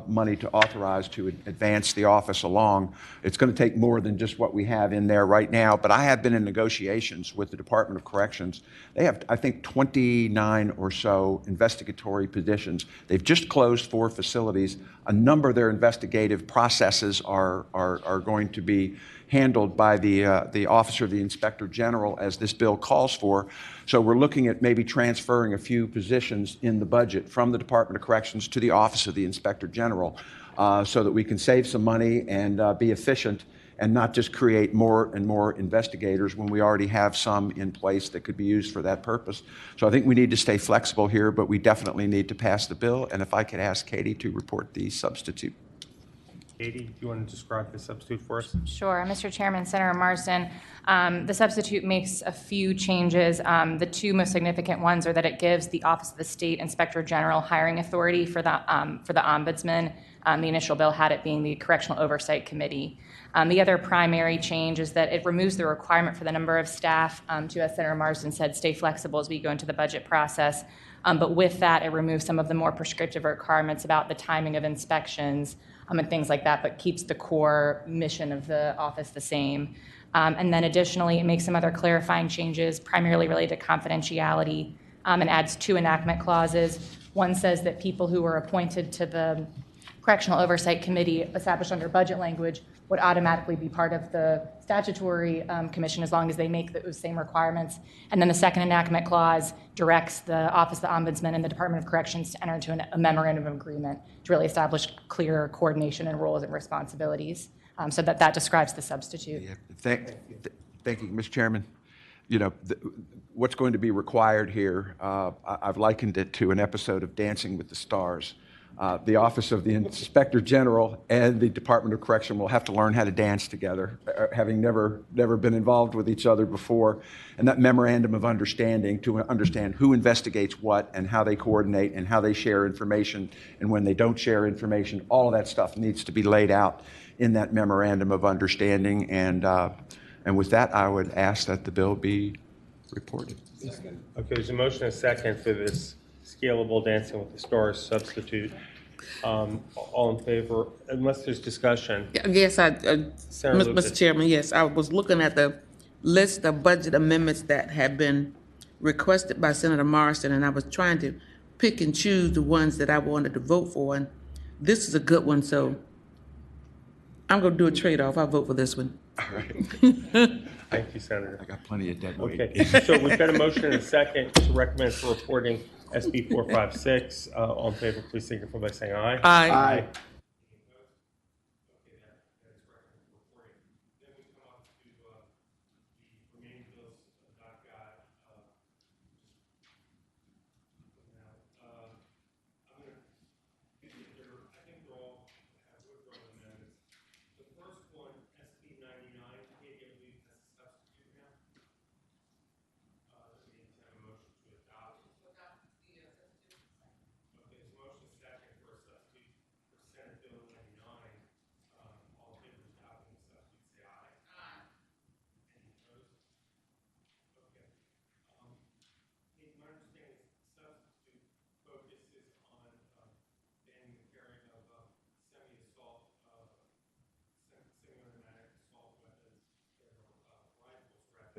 money to authorize to advance the office along. It's going to take more than just what we have in there right now, but I have been in negotiations with the Department of Corrections. They have, I think, 29 or so investigatory positions. They've just closed 4 facilities. A number of their investigative processes are going to be handled by the Office of the Inspector General, as this bill calls for. So we're looking at maybe transferring a few positions in the budget from the Department of Corrections to the Office of the Inspector General so that we can save some money and be efficient and not just create more and more investigators when we already have some in place that could be used for that purpose. So I think we need to stay flexible here, but we definitely need to pass the bill. And if I could ask Katie to report the substitute. Katie, do you want to describe the substitute for us? Sure. Mr. Chairman, Senator Marsden, the substitute makes a few changes. The 2 most significant ones are that it gives the Office of the State Inspector General hiring authority for the Ombudsman. The initial bill had it being the Correctional Oversight Committee. The other primary change is that it removes the requirement for the number of staff to, as Senator Marsden said, stay flexible as we go into the budget process. But with that, it removes some of the more prescriptive requirements about the timing of inspections and things like that, but keeps the core mission of the office the same. And then additionally, it makes some other clarifying changes, primarily related to confidentiality, and adds 2 enactment clauses. One says that people who are appointed to the Correctional Oversight Committee established under budget language would automatically be part of the statutory commission as long as they make those same requirements. And then the second enactment clause directs the Office of the Ombudsman and the Department of Corrections to enter into a memorandum of agreement to really establish clear coordination and roles and responsibilities. So that describes the substitute. Yeah. Thank you, Mr. Chairman. What's going to be required here, I've likened it to an episode of Dancing with the Stars. The Office of the Inspector General and the Department of Correction will have to learn how to dance together, having never been involved with each other before. And that memorandum of understanding to understand who investigates what and how they coordinate and how they share information and when they don't share information, all of that stuff needs to be laid out in that memorandum of understanding. And with that, I would ask that the bill be reported. Okay, there's a motion and a second for this scalable Dancing with the Stars substitute. All in favor, unless there's discussion. Yes, Mr. Chairman, yes, I was looking at the list of budget amendments that have been requested by Senator Marsden, and I was trying to pick and choose the ones that I wanted to vote for, and this is a good one, so I'm going to do a trade-off. I'll vote for this one. All right. Thank you, Senator. I got plenty of dead weight. Okay, so we've got a motion and a second to recommend for reporting SB 456. All in favor, please signify by saying aye. Aye. Aye.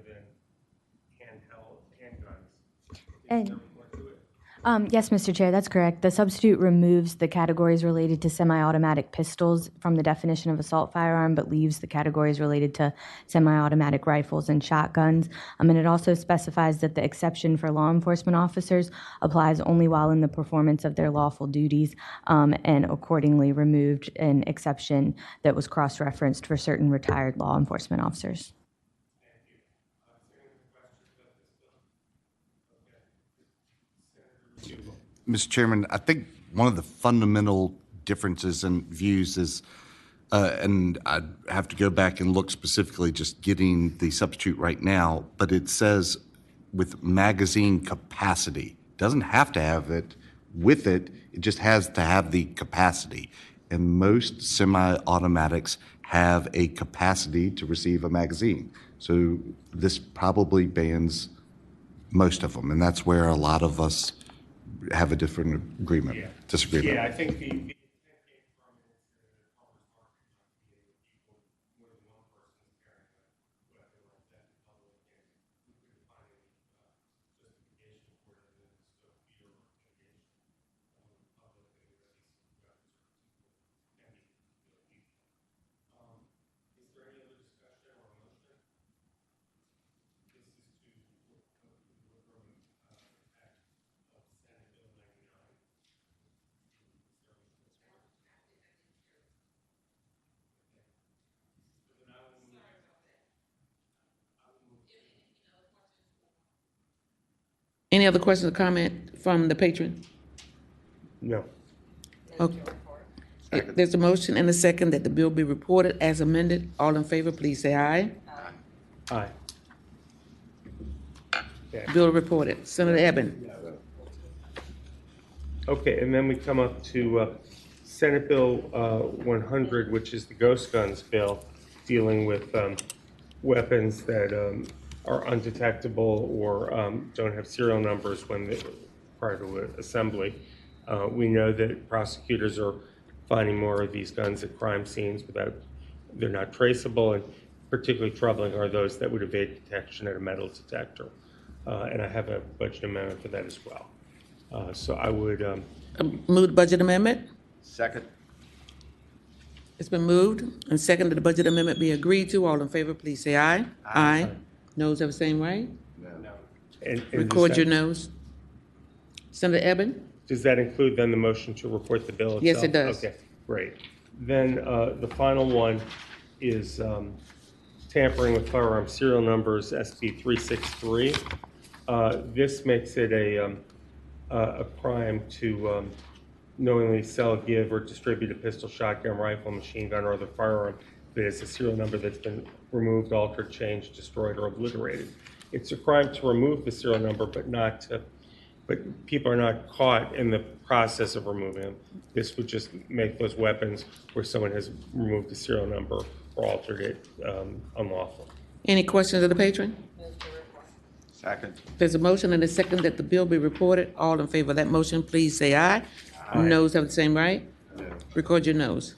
than handheld handguns. And yes, Mr. Chair, that's correct. The substitute removes the categories related to semi-automatic pistols from the definition of assault firearm, but leaves the categories related to semi-automatic rifles and shotguns. And it also specifies that the exception for law enforcement officers applies only while in the performance of their lawful duties, and accordingly removed an exception that was cross-referenced for certain retired law enforcement officers. Mr. Chairman, I think one of the fundamental differences in views is, and I'd have to go back and look specifically, just getting the substitute right now, but it says with magazine capacity. Doesn't have to have it with it, it just has to have the capacity. And most semi-automatics have a capacity to receive a magazine. So this probably bans most of them, and that's where a lot of us have a different disagreement. Yeah, I think the intent came from the farmer's market, not more than one person carrying a weapon like that in public, and we couldn't find any justification for it, and then still fear or litigation the public that these weapons can be lethal. Is there any other discussion or motion? This is to from Act of Senate Bill 99. Any other questions or comment from the patron? No. Okay. There's a motion and a second that the bill be reported as amended. All in favor, please say aye. Aye. Bill reported. Senator Eben. Okay, and then we come up to Senate Bill 100, which is the ghost guns bill, dealing with weapons that are undetectable or don't have serial numbers prior to assembly. We know that prosecutors are finding more of these guns at crime scenes they're not traceable, and particularly troubling are those that would evade detection at a metal detector. And I have a budget amendment for that as well. So I would move the budget amendment. Second. It's been moved and seconded that the budget amendment be agreed to. All in favor, please say aye. Aye. Noes have the same right? No. And Record your noes. Senator Eben? Does that include then the motion to report the bill itself? Yes, it does. Okay, great. Then the final one is tampering with firearm serial numbers, SB 363. This makes it a crime to knowingly sell, give, or distribute a pistol, shotgun, rifle, machine gun, or other firearm that is a serial number that's been removed, altered, changed, destroyed, or obliterated. It's a crime to remove the serial number, but people are not caught in the process of removing them. This would just make those weapons where someone has removed the serial number or altered it unlawful. Any questions of the patron? Second. There's a motion and a second that the bill be reported. All in favor of that motion, please say aye. Aye. Noes have the same right? No. Record your noes.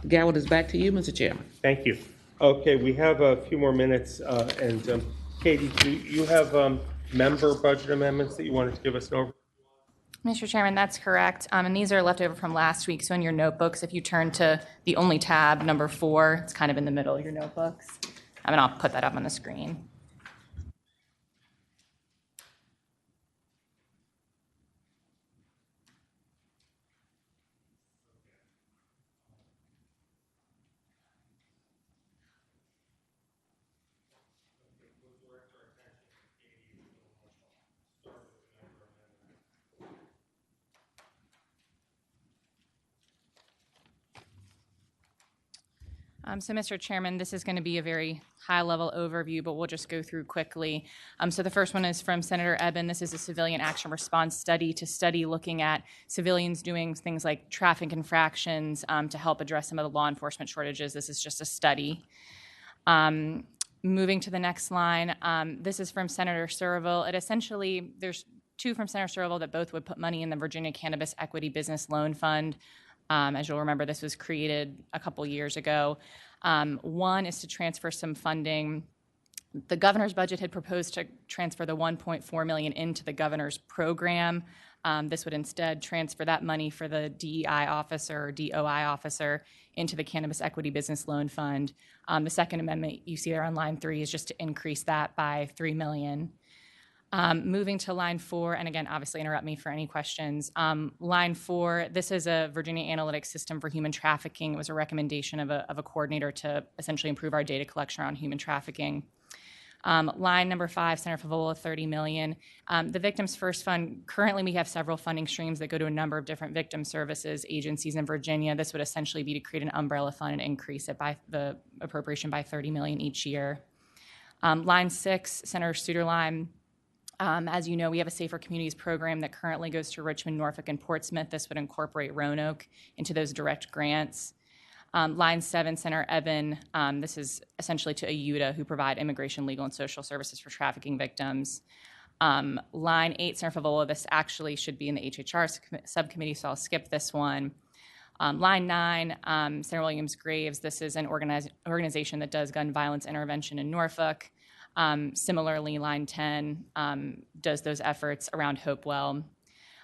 The gavel is back to you, Mr. Chairman. Thank you. Okay, we have a few more minutes, and Katie, do you have member budget amendments that you wanted to give us an overview? Mr. Chairman, that's correct. And these are left over from last week. So in your notebooks, if you turn to the only tab, number 4, it's kind of in the middle of your notebooks. And I'll put that up on the screen. So, Mr. Chairman, this is going to be a very high-level overview, but we'll just go through quickly. So the first one is from Senator Eben. This is a civilian action response study looking at civilians doing things like traffic infractions to help address some of the law enforcement shortages. This is just a study. Moving to the next line, this is from Senator Surville. It essentially, there's 2 from Senator Surville that both would put money in the Virginia Cannabis Equity Business Loan Fund. As you'll remember, this was created a couple years ago. One is to transfer some funding. The governor's budget had proposed to transfer the $1.4 million into the governor's program. This would instead transfer that money for the DEI officer or DOI officer into the Cannabis Equity Business Loan Fund. The second amendment you see there on line 3 is just to increase that by $3 million. Moving to line 4, and again, obviously interrupt me for any questions. Line 4, this is a Virginia Analytics System for Human Trafficking. It was a recommendation of a coordinator to essentially improve our data collection around human trafficking. Line number 5, Senator Favola, $30 million. The Victims First Fund, currently we have several funding streams that go to a number of different victim services agencies in Virginia. This would essentially be to create an umbrella fund and increase it by the appropriation by $30 million each year. Line 6, Senator Suderline. As you know, we have a Safer Communities program that currently goes to Richmond, Norfolk, and Portsmouth. This would incorporate Roanoke into those direct grants. Line 7, Senator Eben, this is essentially to AUTA, who provide immigration, legal, and social services for trafficking victims. Line 8, Senator Favola, this actually should be in the HHR subcommittee, so I'll skip this one. Line 9, Senator Williams-Graves, this is an organization that does gun violence intervention in Norfolk. Similarly, line 10 does those efforts around Hopewell.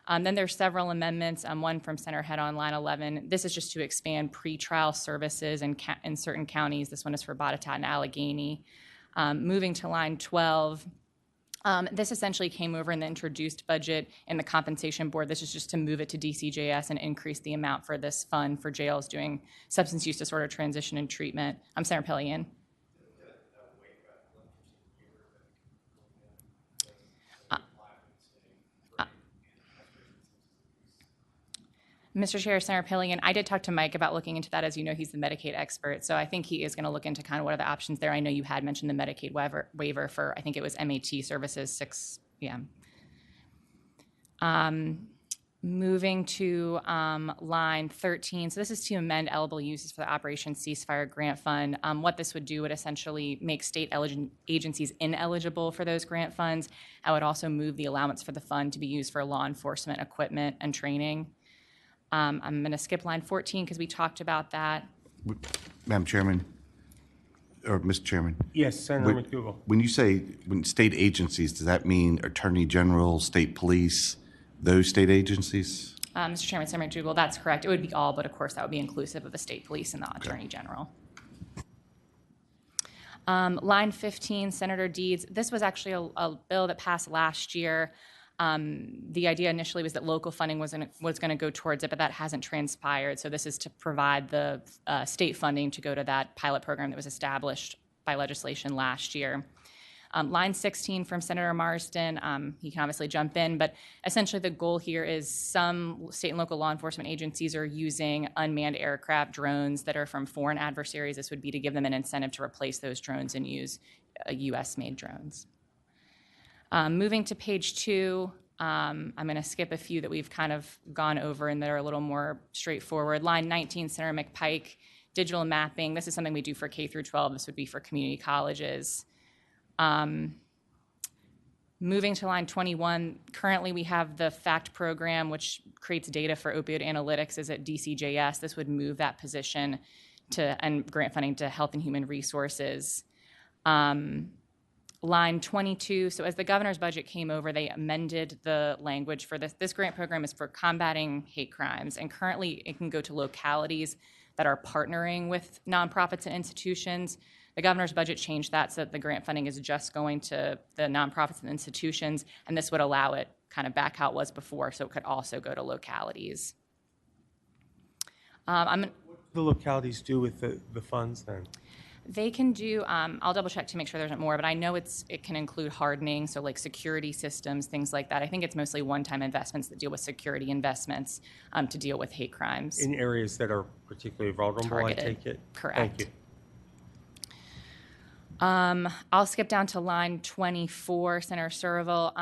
Then there's several amendments, one from Senator Head on line 11. This is just to expand pretrial services in certain counties. This one is for Botetourt and Allegheny. Moving to line 12, this essentially came over in the introduced budget in the compensation board. This is just to move it to DCJS and increase the amount for this fund for jails doing substance use disorder transition and treatment. Senator Pillion. Mr. Chair, Senator Pillion, I did talk to Mike about looking into that. As you know, he's the Medicaid expert, so I think he is going to look into kind of what are the options there. I know you had mentioned the Medicaid waiver for, I think it was MAT services, 6 p.m. Moving to line 13, so this is to amend eligible uses for the Operation Ceasefire Grant Fund. What this would do would essentially make state agencies ineligible for those grant funds. I would also move the allowance for the fund to be used for law enforcement equipment and training. I'm going to skip line 14 because we talked about that. Madam Chairman, or Mr. Chairman? Yes, Senator McDougal. When you say state agencies, does that mean Attorney General, state police, those state agencies? Mr. Chairman, Senator McDougal, that's correct. It would be all, but of course that would be inclusive of the state police and the Attorney General. Line 15, Senator Deeds. This was actually a bill that passed last year. The idea initially was that local funding was going to go towards it, but that hasn't transpired. So this is to provide the state funding to go to that pilot program that was established by legislation last year. Line 16 from Senator Marsden, he can obviously jump in, but essentially the goal here is some state and local law enforcement agencies are using unmanned aircraft drones that are from foreign adversaries. This would be to give them an incentive to replace those drones and use U.S.-made drones. Moving to page 2, I'm going to skip a few that we've kind of gone over and that are a little more straightforward. Line 19, Senator McPike, digital mapping. This is something we do for K through 12. This would be for community colleges. Moving to line 21, currently we have the FACT program, which creates data for opioid analytics, is at DCJS. This would move that position and grant funding to Health and Human Resources. Line 22, so as the governor's budget came over, they amended the language for this. This grant program is for combating hate crimes, and currently it can go to localities that are partnering with nonprofits and institutions. The governor's budget changed that so that the grant funding is just going to the nonprofits and institutions, and this would allow it kind of back how it was before, so it could also go to localities. What do the localities do with the funds then? They can do, I'll double check to make sure there's not more, but I know it can include hardening, so like security systems, things like that. I think it's mostly one-time investments that deal with security investments to deal with hate crimes. In areas that are particularly vulnerable, Targeted. I take it? Correct. Thank you. I'll skip down to line 24, Senator Surville.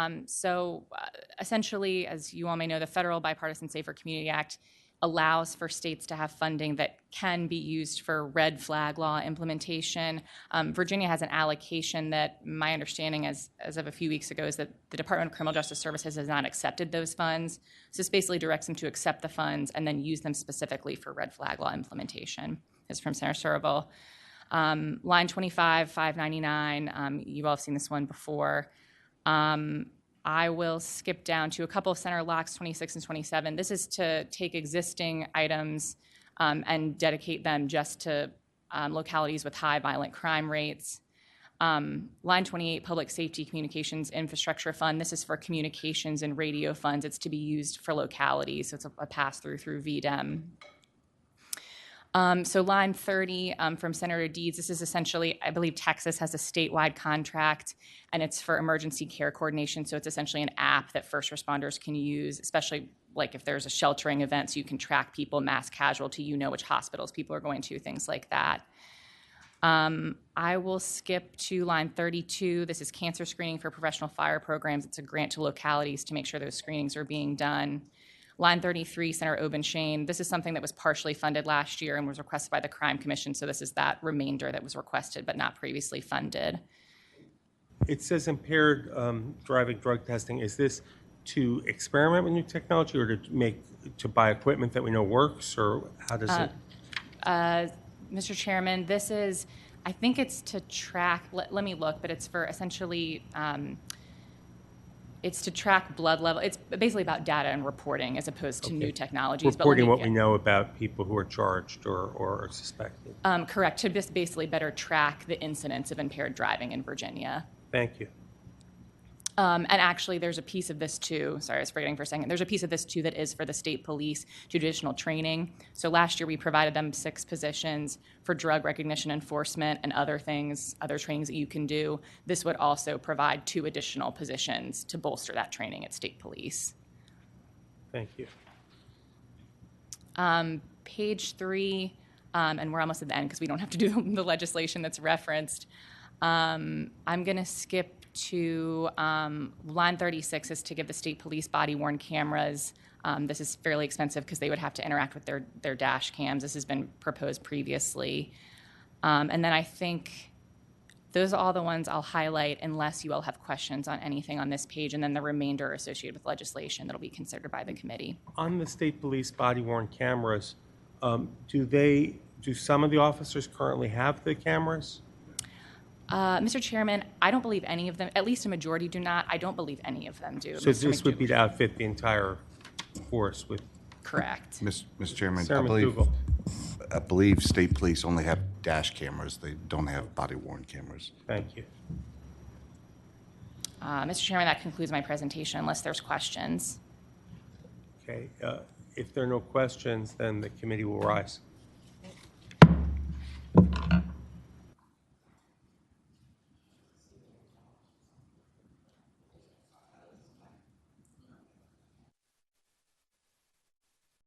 Essentially, as you all may know, the Federal Bipartisan Safer Community Act allows for states to have funding that can be used for red flag law implementation. Virginia has an allocation that my understanding as of a few weeks ago is that the Department of Criminal Justice Services has not accepted those funds. So this basically directs them to accept the funds and then use them specifically for red flag law implementation. This is from Senator Surville. Line 25, 599, you've all seen this one before. I will skip down to a couple of center locks, 26 and 27. This is to take existing items and dedicate them just to localities with high violent crime rates. Line 28, Public Safety Communications Infrastructure Fund. This is for communications and radio funds. It's to be used for localities, so it's a pass-through through VDEM. So line 30 from Senator Deeds, this is essentially, I believe Texas has a statewide contract, and it's for emergency care coordination. So it's essentially an app that first responders can use, especially like if there's a sheltering event, so you can track people, mass casualty, you know which hospitals people are going to, things like that. I will skip to line 32. This is cancer screening for professional fire programs. It's a grant to localities to make sure those screenings are being done. Line 33, Senator Obenshane. This is something that was partially funded last year and was requested by the Crime Commission, so this is that remainder that was requested but not previously funded. It says impaired driving drug testing. Is this to experiment with new technology or to buy equipment that we know works, or how does it? Mr. Chairman, this is, I think it's to track, let me look, but it's for essentially, it's to track blood level. It's basically about data and reporting as opposed to new technologies. Reporting what we know about people who are charged or suspected. Correct, to just basically better track the incidence of impaired driving in Virginia. Thank you. And actually, there's a piece of this too. Sorry, I was forgetting for a second. There's a piece of this too that is for the state police to do additional training. So last year we provided them 6 positions for drug recognition enforcement and other things, other trainings that you can do. This would also provide 2 additional positions to bolster that training at state police. Thank you. Page 3, and we're almost at the end because we don't have to do the legislation that's referenced. I'm going to skip to line 36 is to give the state police body-worn cameras. This is fairly expensive because they would have to interact with their dash cams. This has been proposed previously. And then I think those are all the ones I'll highlight unless you all have questions on anything on this page, and then the remainder associated with legislation that will be considered by the committee. On the state police body-worn cameras, do some of the officers currently have the cameras? Mr. Chairman, I don't believe any of them, at least a majority do not. I don't believe any of them do. So this would be to outfit the entire force with? Correct. Mr. Chairman, Senator I believe state police only have dash cameras. They don't have body-worn cameras. Thank you. Mr. Chairman, that concludes my presentation unless there's questions. Okay. If there are no questions, then the committee will rise.